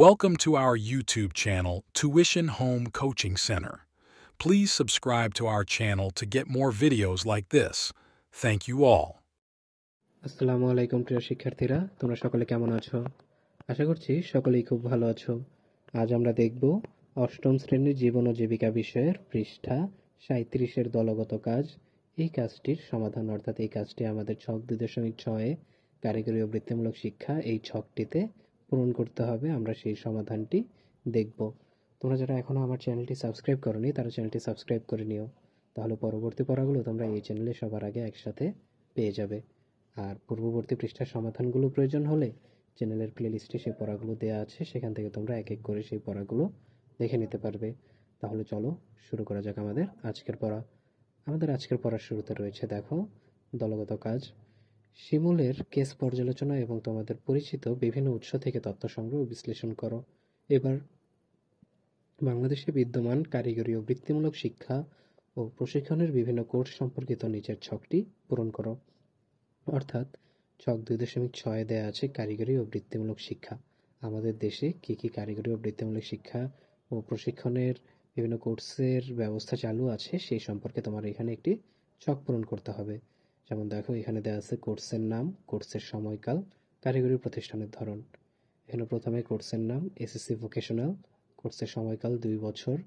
Welcome to our YouTube channel, Tuition Home Coaching Center. Please subscribe to our channel to get more videos like this. Thank you all. আসসালামু আলাইকুম প্রিয় শিক্ষার্থীরা, তোমরা সকলে কেমন আছো? আশা করছি সকলেই খুব ভালো আছো। আজ আমরা দেখব অষ্টম শ্রেণীর জীবন ও জীবিকা বিষয়ের পৃষ্ঠা 37-এর দলগত কাজ। এই কাজটির সমাধান, অর্থাৎ এই কাজটি আমাদের ছক 2.6 কারিগরি ও বৃত্তিমূলক শিক্ষা এই ছকটিতে পূরণ করতে হবে। আমরা সেই সমাধানটি দেখব। তোমরা যারা এখনো আমার চ্যানেলটি সাবস্ক্রাইব করোনি তারা চ্যানেলটি সাবস্ক্রাইব করে নিও, তাহলে পরবর্তী পড়াগুলো তোমরা এই চ্যানেলে সবার আগে একসাথে পেয়ে যাবে। আর পূর্ববর্তী পৃষ্ঠার সমাধানগুলো প্রয়োজন হলে চ্যানেলের প্লেলিস্টে সেই পড়াগুলো দেওয়া আছে, সেখান থেকে তোমরা এক এক করে সেই পড়াগুলো দেখে নিতে পারবে। তাহলে চলো শুরু করা যাক আমাদের আজকের পড়া। আমাদের আজকের পড়ার শুরুতে রয়েছে দেখো দলগত কাজ। শিমুলের কেস পর্যালোচনা এবং তোমাদের পরিচিত বিভিন্ন উৎস থেকে তথ্য সংগ্রহ ও বিশ্লেষণ করো। এবার বাংলাদেশে বিদ্যমান কারিগরি ও বৃত্তিমূলক শিক্ষা ও প্রশিক্ষণের বিভিন্ন কোর্স সম্পর্কিত নিচের ছকটি পূরণ করো। অর্থাৎ ছক 2.6 দেয়া আছে কারিগরি ও বৃত্তিমূলক শিক্ষা। আমাদের দেশে কি কি কারিগরি ও বৃত্তিমূলক শিক্ষা ও প্রশিক্ষণের বিভিন্ন কোর্সের ব্যবস্থা চালু আছে সেই সম্পর্কে তোমার এখানে একটি ছক পূরণ করতে হবে। যেমন দেখো এখানে দেওয়া আছে কোর্সের নাম, কোর্সের সময়কাল, কারিগরি প্রতিষ্ঠানের ধরন। এখানে প্রথমে কোর্সের নাম এসএসসি ভোকেশনাল, কোর্সের সময়কাল 2 বছর,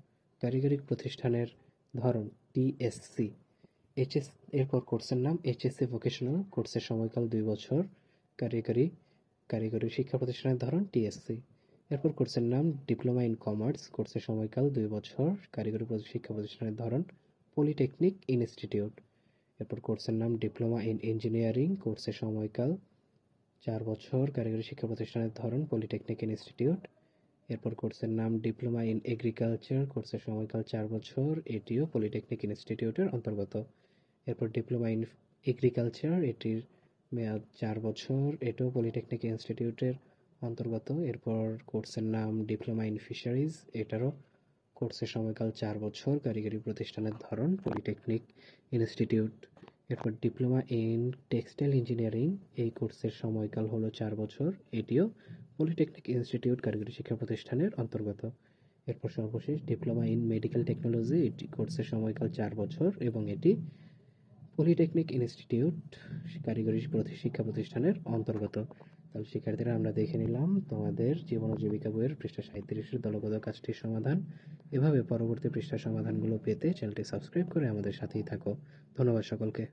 কারিগরি প্রতিষ্ঠানের ধরন টিএসসি। এরপর কোর্সের নাম এইচএসসি ভোকেশনাল, কোর্সের সময়কাল 2 বছর, কারিগরি শিক্ষা প্রতিষ্ঠানের ধরন টিএসসি। এরপর কোর্সের নাম ডিপ্লোমা ইন কমার্স, কোর্সের সময়কাল 2 বছর, কারিগরি শিক্ষা প্রতিষ্ঠানের ধরন পলিটেকনিক ইনস্টিটিউট। এরপর কোর্সের নাম ডিপ্লোমা ইন ইঞ্জিনিয়ারিং, কোর্সের সময়কাল 4 বছর, কারিগরি শিক্ষা প্রতিষ্ঠানের ধরন পলিটেকনিক ইনস্টিটিউট। এরপর কোর্সের নাম ডিপ্লোমা ইন এগ্রিকালচার, কোর্সের সময়কাল 4 বছর, এটিও পলিটেকনিক ইনস্টিটিউটের অন্তর্গত। এরপর ডিপ্লোমা ইন এগ্রিকালচার, এটির মেয়াদ 4 বছর, এটিও পলিটেকনিক ইনস্টিটিউটের অন্তর্গত। এরপর কোর্সের নাম ডিপ্লোমা ইন ফিশারিজ, এটারও কোর্সের সময়কাল 4 বছর, কারিগরি প্রতিষ্ঠানের ধরন পলিটেকনিক ইনস্টিটিউট। এরপর ডিপ্লোমা ইন টেক্সটাইল ইঞ্জিনিয়ারিং, এই কোর্সের সময়কাল হলো 4 বছর, এটিও পলিটেকনিক ইনস্টিটিউট কারিগরি শিক্ষা প্রতিষ্ঠানের অন্তর্গত। এরপর সর্বশেষ ডিপ্লোমা ইন মেডিকেল টেকনোলজি, এটি কোর্সের সময়কাল 4 বছর এবং এটি পলিটেকনিক ইনস্টিটিউট কারিগরি শিক্ষা প্রতিষ্ঠানের অন্তর্গত। তাহলে শিক্ষার্থীরা আমরা দেখে নিলাম তোমাদের জীবন ও জীবিকা বইয়ের পৃষ্ঠা 37-এর দলগত কাজটির সমাধান। এভাবে পরবর্তী পৃষ্ঠার সমাধানগুলো পেতে চ্যানেলটি সাবস্ক্রাইব করে আমাদের সাথেই থাকো। ধন্যবাদ সকলকে।